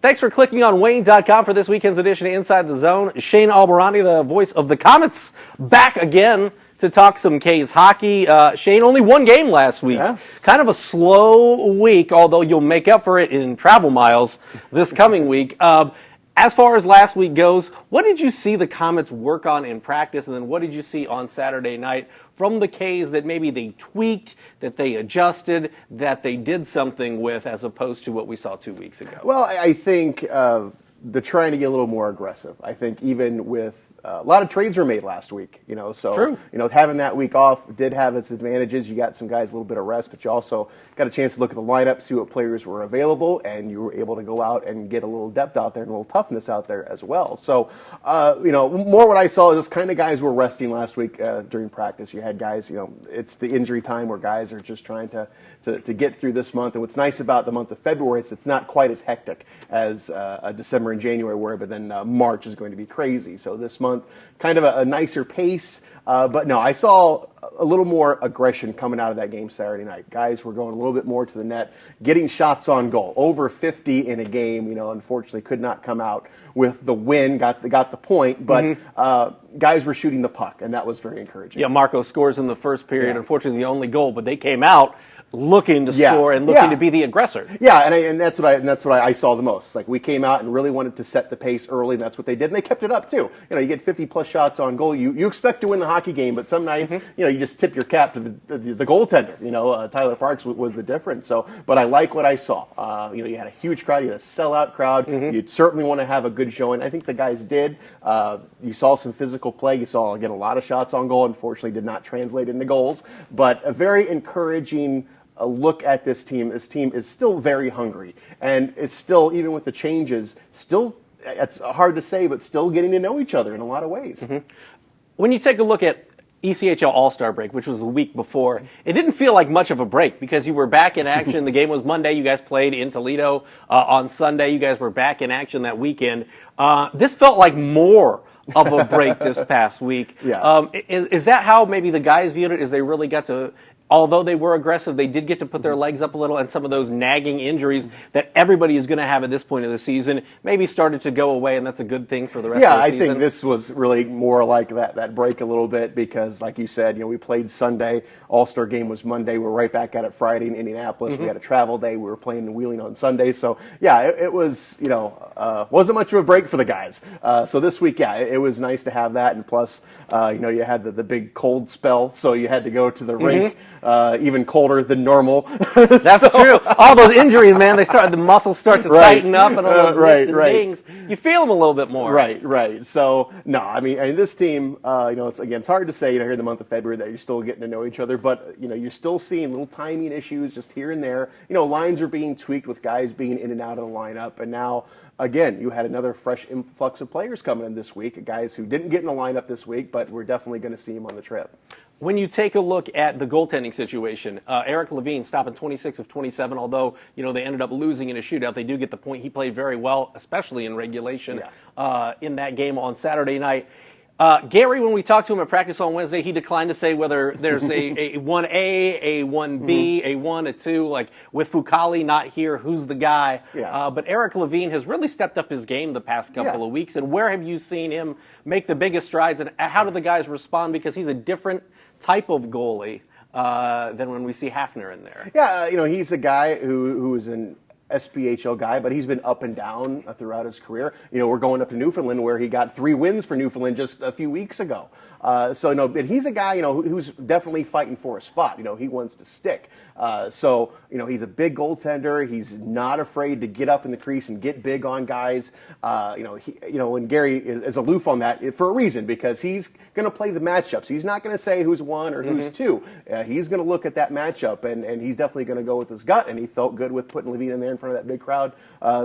Thanks for clicking on Wayne.com for this weekend's edition of Inside the Zone. Shane Albarani, the voice of the Komets, back again to talk some K's hockey. Shane, only one game last week. Yeah. Kind of a slow week, although you'll make up for it in travel miles this coming week. As far as last week goes, what did you see the Komets work on in practice, and then what did you see on Saturday night from the K's that maybe they tweaked, that they adjusted, that they did something with, as opposed to what we saw 2 weeks ago? Well, I think they're trying to get a little more aggressive. I think even with a lot of trades were made last week, so True. Having that week off did have its advantages. You got some guys a little bit of rest, but you also got a chance to look at the lineup, see what players were available, and you were able to go out and get a little depth out there and a little toughness out there as well. So, more what I saw is just kind of guys were resting last week during practice. You had guys, it's the injury time where guys are just trying to get through this month. And what's nice about the month of February is it's not quite as hectic as December and January were, but then March is going to be crazy. So this month, kind of a nicer pace. But no, I saw a little more aggression coming out of that game Saturday night. Guys were going a little bit more to the net, getting shots on goal. Over 50 in a game, unfortunately could not come out with the win, got the point, but guys were shooting the puck, and that was very encouraging. Yeah, Marco scores in the first period. Yeah. Unfortunately, the only goal, but they came out looking to score and looking to be the aggressor. Yeah, and that's what I saw the most. Like, we came out and really wanted to set the pace early, and that's what they did, and they kept it up too. You get 50+ shots on goal. You expect to win the hockey game, but some nights you just tip your cap to the goaltender. Tyler Parks was the difference. So, but I like what I saw. You had a huge crowd, you had a sellout crowd. You'd certainly want to have a good showing. I think the guys did. You saw some physical play. You saw again a lot of shots on goal. Unfortunately, did not translate into goals, but a very encouraging look at this team. This team is still very hungry and is still, even with the changes, still, it's hard to say, but still getting to know each other in a lot of ways. When you take a look at ECHL All-Star break, which was the week before, it didn't feel like much of a break because you were back in action. The game was Monday. You guys played in Toledo on Sunday. You guys were back in action that weekend. This felt like more of a break this past week. Yeah. Is that how maybe the guys viewed it? Is they really got to, although they were aggressive, they did get to put their legs up a little, and some of those nagging injuries that everybody is going to have at this point of the season maybe started to go away, and that's a good thing for the rest of the season? Yeah, I think this was really more like that break a little bit because, like you said, we played Sunday. All-Star game was Monday. We're right back at it Friday in Indianapolis. We had a travel day. We were playing in Wheeling on Sunday. So, yeah, it was, wasn't much of a break for the guys. So this week, yeah, it was nice to have that. And plus, you had the big cold spell, so you had to go to the rink. Even colder than normal. That's true. All those injuries, man, the muscles start to tighten up, and all those nicks and dings. You feel them a little bit more. Right. So, no, I mean this team, it's hard to say, here in the month of February that you're still getting to know each other, but, you're still seeing little timing issues just here and there. Lines are being tweaked with guys being in and out of the lineup, and now, again, you had another fresh influx of players coming in this week, guys who didn't get in the lineup this week, but we're definitely going to see them on the trip. When you take a look at the goaltending situation, Eric Levine stopping 26 of 27, although, they ended up losing in a shootout. They do get the point. He played very well, especially in regulation in that game on Saturday night. Gary, when we talked to him at practice on Wednesday, he declined to say whether there's a 1A, a 1B, a 1, a 2. Like with Fucali not here, who's the guy? Yeah. But Eric Levine has really stepped up his game the past couple of weeks. And where have you seen him make the biggest strides? And how do the guys respond? Because he's a different type of goalie than when we see Hafner in there. Yeah, he's a guy who is an SPHL guy, but he's been up and down throughout his career. We're going up to Newfoundland where he got 3 wins for Newfoundland just a few weeks ago. But he's a guy, who's definitely fighting for a spot. He wants to stick. He's a big goaltender. He's not afraid to get up in the crease and get big on guys. And Gary is aloof on that for a reason, because he's going to play the matchups. He's not going to say who's 1 or who's 2. He's going to look at that matchup, and he's definitely going to go with his gut. And he felt good with putting Levine in there in front of that big crowd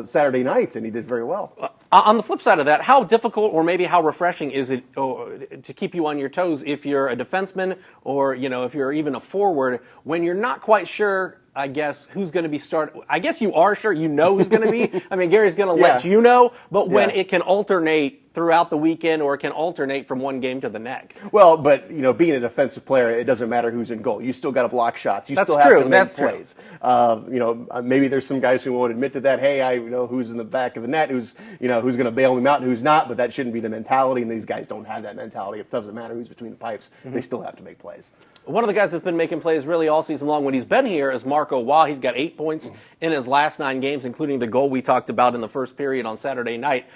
Saturday night, and he did very well. On the flip side of that, how difficult or maybe how refreshing is it to keep you on your toes if you're a defenseman or, if you're even a forward, when you're not quite sure, I guess, who's going to be starting? I guess you are sure who's going to be. I mean, Gary's going to let you know, but when it can alternate throughout the weekend or can alternate from one game to the next. Well, but being a defensive player, it doesn't matter who's in goal. You still got to block shots. You That's still have true. to make That's plays. Maybe there's some guys who won't admit to that. Hey, I know who's in the back of the net, who's going to bail him out, and who's not. But that shouldn't be the mentality. And these guys don't have that mentality. It doesn't matter who's between the pipes. They still have to make plays. One of the guys that's been making plays really all season long when he's been here is Marco Waugh. He's got 8 points in his last 9 games, including the goal we talked about in the first period on Saturday night.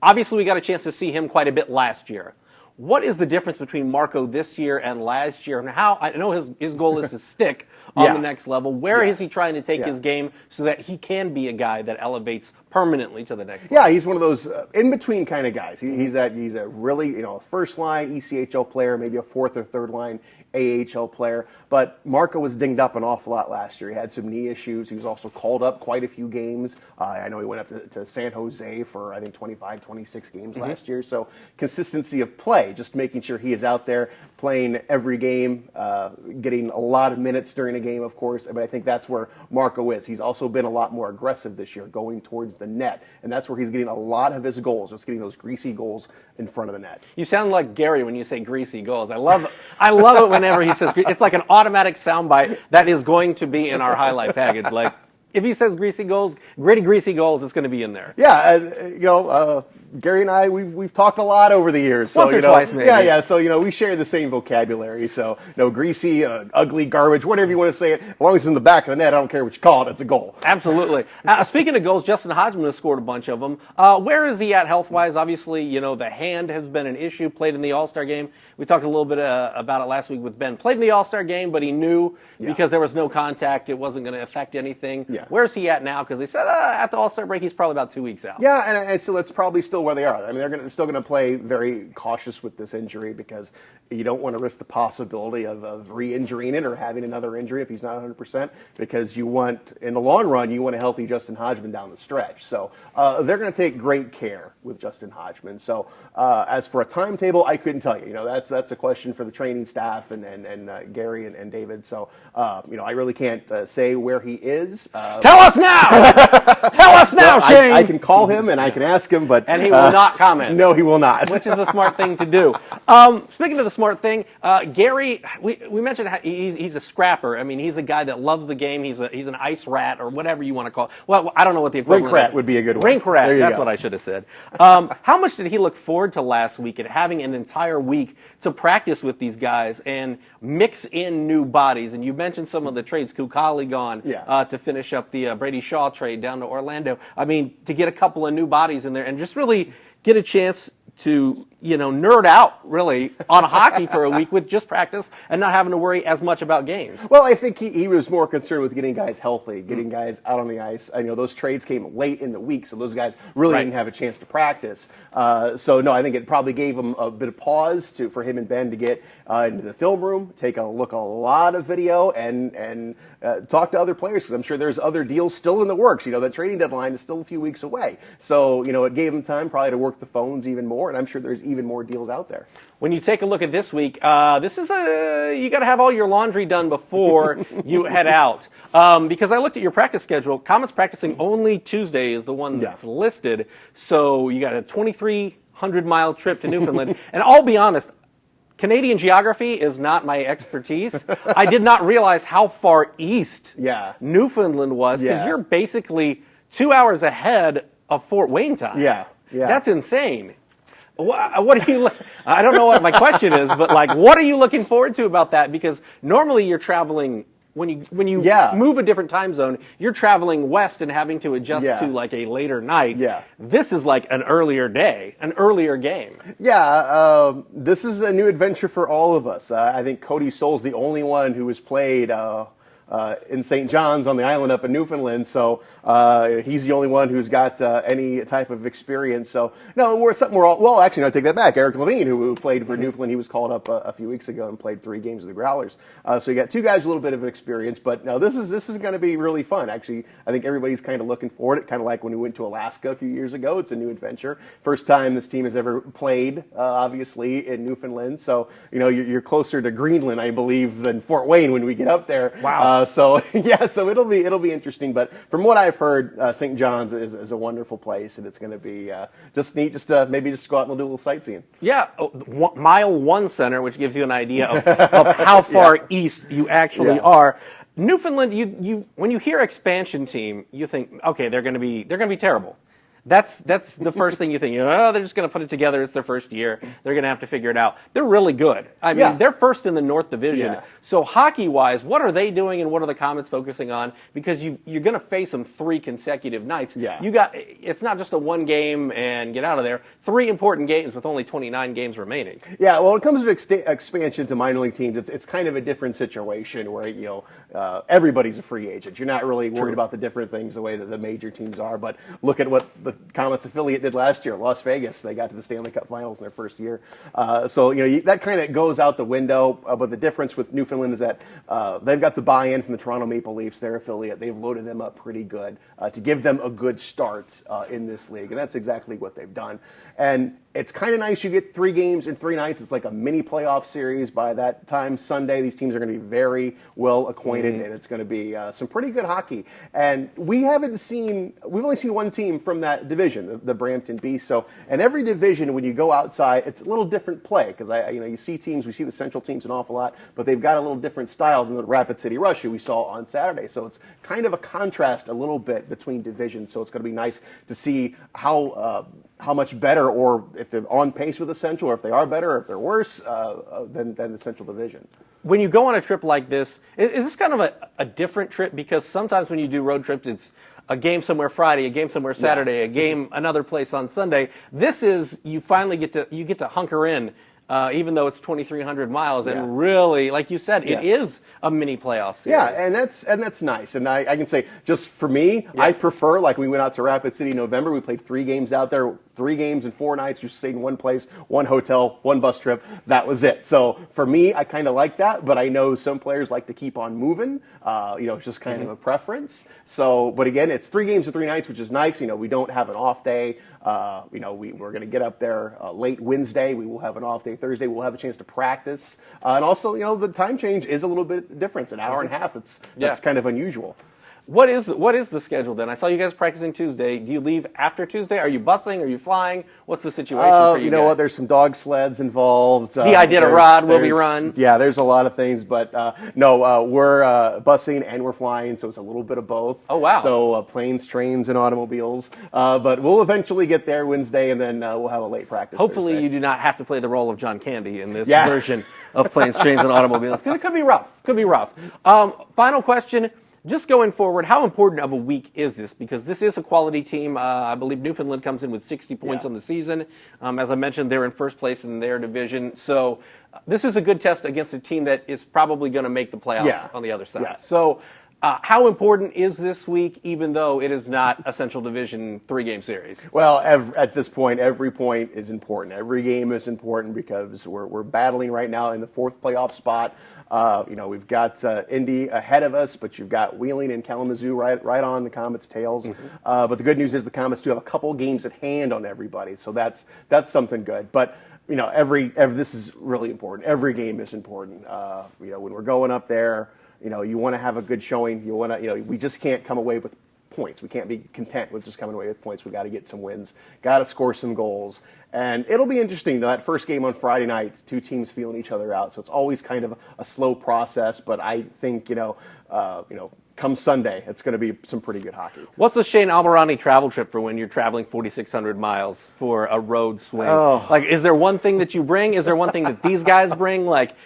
Obviously, we got a chance to see him quite a bit last year. What is the difference between Marco this year and last year? And how, I know his goal is to stick on the next level. Where is he trying to take his game so that he can be a guy that elevates permanently to the next level? Yeah, he's one of those in-between kind of guys. He's a really, first-line ECHL player, maybe a fourth or third-line AHL player. But Marco was dinged up an awful lot last year. He had some knee issues. He was also called up quite a few games. I know he went up to San Jose for, I think, 25, 26 games last year. So consistency of play, just making sure he is out there playing every game, getting a lot of minutes during a game, of course. But I think that's where Marco is. He's also been a lot more aggressive this year, going towards the net. And that's where he's getting a lot of his goals, just getting those greasy goals in front of the net. You sound like Gary when you say greasy goals. I love it whenever he says it's like an automatic soundbite that is going to be in our highlight package. Like, if he says greasy goals, gritty greasy goals, it's going to be in there. Yeah, Gary and I, we've talked a lot over the years. So, Once or twice, maybe. Yeah. So, we share the same vocabulary. So, greasy, ugly, garbage, whatever you want to say it. As long as it's in the back of the net, I don't care what you call it. It's a goal. Absolutely. Speaking of goals, Justin Hodgman has scored a bunch of them. Where is he at health-wise? Obviously, the hand has been an issue. Played in the All-Star game. We talked a little bit about it last week with Ben. Played in the All-Star game, but he knew because there was no contact, it wasn't going to affect anything. Yeah. Where's he at now? Because they said at the All-Star break, he's probably about 2 weeks out. Yeah, and so that's probably still where they are. I mean, they're still going to play very cautious with this injury because you don't want to risk the possibility of re-injuring it or having another injury if he's not 100%, because you want, in the long run, you want a healthy Justin Hodgman down the stretch. So they're going to take great care with Justin Hodgman. So as for a timetable, I couldn't tell you. That's a question for the training staff and Gary and David. So, I really can't say where he is. Tell us now! Tell us now, Shane! I can call him and I can ask him, but... And he will not comment. No, he will not. Which is the smart thing to do. Speaking of the smart thing, Gary, we mentioned how he's a scrapper. I mean, he's a guy that loves the game. He's an ice rat or whatever you want to call it. Well, I don't know what the equivalent Rink rat is. would be a good one. Rink rat, that's go. what I should have said. How much did he look forward to last week and having an entire week to practice with these guys and mix in new bodies? And you mentioned some of the trades. Kukali gone to finish up the Brady Shaw trade down to Orlando. I mean, to get a couple of new bodies in there and just really get a chance to, nerd out, really, on hockey for a week with just practice and not having to worry as much about games. Well, I think he was more concerned with getting guys healthy, getting guys out on the ice. I know those trades came late in the week, so those guys really didn't have a chance to practice. So, no, I think it probably gave him a bit of pause for him and Ben to get into the film room, take a look at a lot of video, and talk to other players, because I'm sure there's other deals still in the works. That trading deadline is still a few weeks away. So, it gave him time probably to work the phones even more, and I'm sure there's even more deals out there. When you take a look at this week, this is you got to have all your laundry done before you head out. Because I looked at your practice schedule. Komets practicing only Tuesday is the one that's listed. So you got a 2,300-mile trip to Newfoundland. And I'll be honest, Canadian geography is not my expertise. I did not realize how far east Newfoundland was, because you're basically 2 hours ahead of Fort Wayne time. Yeah. That's insane. What are you? I don't know what my question is, but what are you looking forward to about that? Because normally you're traveling when you move a different time zone, you're traveling west and having to adjust to a later night. Yeah. This is like an earlier day, an earlier game. Yeah, this is a new adventure for all of us. I think Cody Soul's the only one who has played in St. John's on the island up in Newfoundland, so he's the only one who's got any type of experience. So no, actually, no, I take that back. Eric Levine, who played for Newfoundland, he was called up a few weeks ago and played 3 games with the Growlers. So you got 2 guys with a little bit of experience, but no, this is going to be really fun. Actually, I think everybody's kind of looking forward to it, kind of like when we went to Alaska a few years ago. It's a new adventure. First time this team has ever played, obviously, in Newfoundland. So you're closer to Greenland, I believe, than Fort Wayne when we get up there. Wow. So yeah, so it'll be interesting. But from what I've heard, St. John's is a wonderful place, and it's going to be just neat. Just maybe just go out and do a little sightseeing. Yeah, Mile One Center, which gives you an idea of how far east you actually are. Newfoundland, you when you hear expansion team, you think, okay, they're going to be terrible. That's the first thing you think. Oh, they're just going to put it together. It's their first year. They're going to have to figure it out. They're really good. I mean, they're first in the North Division. Yeah. So hockey-wise, what are they doing, and what are the Komets focusing on? Because you're going to face them 3 consecutive nights. Yeah. It's not just a one game and get out of there. 3 important games with only 29 games remaining. Yeah, well, when it comes to expansion to minor league teams, it's kind of a different situation where everybody's a free agent. You're not really worried about the different things the way that the major teams are. But look at what the Komets affiliate did last year, Las Vegas. They got to the Stanley Cup Finals in their first year. So that kind of goes out the window. But the difference with Newfoundland is that they've got the buy-in from the Toronto Maple Leafs, their affiliate. They've loaded them up pretty good to give them a good start in this league, and that's exactly what they've done. And it's kind of nice. You get 3 games in 3 nights. It's like a mini playoff series. By that time, Sunday, these teams are going to be very well acquainted, and it's going to be some pretty good hockey. And we've only seen one team from that division, the Brampton Beasts. So, in every division, when you go outside, it's a little different play because you see teams. We see the Central teams an awful lot, but they've got a little different style than the Rapid City Rush who we saw on Saturday. So it's kind of a contrast a little bit between divisions. So it's going to be nice to see how much better, or if they're on pace with the Central, or if they are better, or if they're worse than the Central Division. When you go on a trip like this, is this kind of a different trip? Because sometimes when you do road trips, it's a game somewhere Friday, a game somewhere Saturday, a game another place on Sunday. This is, you finally get to hunker in. Even though it's 2,300 miles, and really, like you said, it is a mini playoff series. Yeah, and that's nice. And I can say, just for me, I prefer, like we went out to Rapid City in November, we played 3 games out there, 3 games in 4 nights, we stayed in one place, 1 hotel, 1 bus trip, that was it. So for me, I kind of like that, but I know some players like to keep on moving. It's just kind of a preference. So, but again, it's 3 games in 3 nights, which is nice. We don't have an off day. We're going to get up there late Wednesday. We will have an off day Thursday. We'll have a chance to practice. And also, the time change is a little bit different. It's an hour and a half. That's kind of unusual. What is the schedule then? I saw you guys practicing Tuesday. Do you leave after Tuesday? Are you busing? Are you flying? What's the situation for you You know guys? what? There's some dog sleds involved. The Iditarod will be run. Yeah, there's a lot of things, but no, we're busing and we're flying, so it's a little bit of both. Oh, wow. So planes, trains, and automobiles. But we'll eventually get there Wednesday, and then we'll have a late practice Hopefully Thursday. you do not have to play the role of John Candy in this version of Planes, Trains, and Automobiles, because it could be rough. Final question. Just going forward, how important of a week is this? Because this is a quality team. I believe Newfoundland comes in with 60 points on the season. As I mentioned, they're in first place in their division. So this is a good test against a team that is probably going to make the playoffs on the other side. Yeah. So how important is this week, even though it is not a Central Division 3-game series? Well, at this point, every point is important. Every game is important because we're battling right now in the 4th playoff spot. We've got Indy ahead of us, but you've got Wheeling and Kalamazoo right on the Komets' tails. But the good news is the Komets do have a couple games at hand on everybody, so that's something good. But this is really important. Every game is important. When we're going up there, you want to have a good showing. You want to, we just can't come away with points. We can't be content with just coming away with points. We got to get some wins. Got to score some goals. And it'll be interesting, that first game on Friday night, 2 teams feeling each other out. So it's always kind of a slow process. But I think, come Sunday, it's going to be some pretty good hockey. What's the Shane Almirani travel trip for when you're traveling 4,600 miles for a road swing? Oh. Like, is there one thing that you bring? Is there one thing that these guys bring? Like,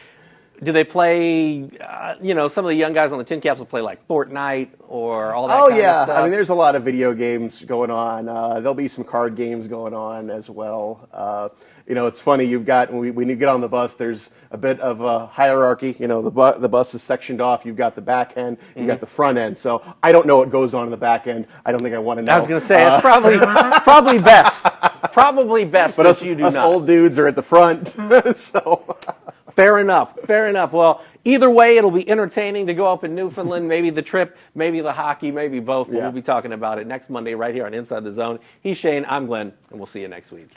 do they play, some of the young guys on the Tin Caps will play like Fortnite or all that kind of stuff? I mean, there's a lot of video games going on. There'll be some card games going on as well. It's funny, you've got, when you get on the bus, there's a bit of a hierarchy. The bus is sectioned off. You've got the back end, you've got the front end. So I don't know what goes on in the back end. I don't think I want to know. I was going to say, it's probably best. Probably best but that you do us not. old dudes are at the front. So... Fair enough. Well, either way, it'll be entertaining to go up in Newfoundland. Maybe the trip, maybe the hockey, maybe both. But we'll be talking about it next Monday right here on Inside the Zone. He's Shane. I'm Glenn, and we'll see you next week.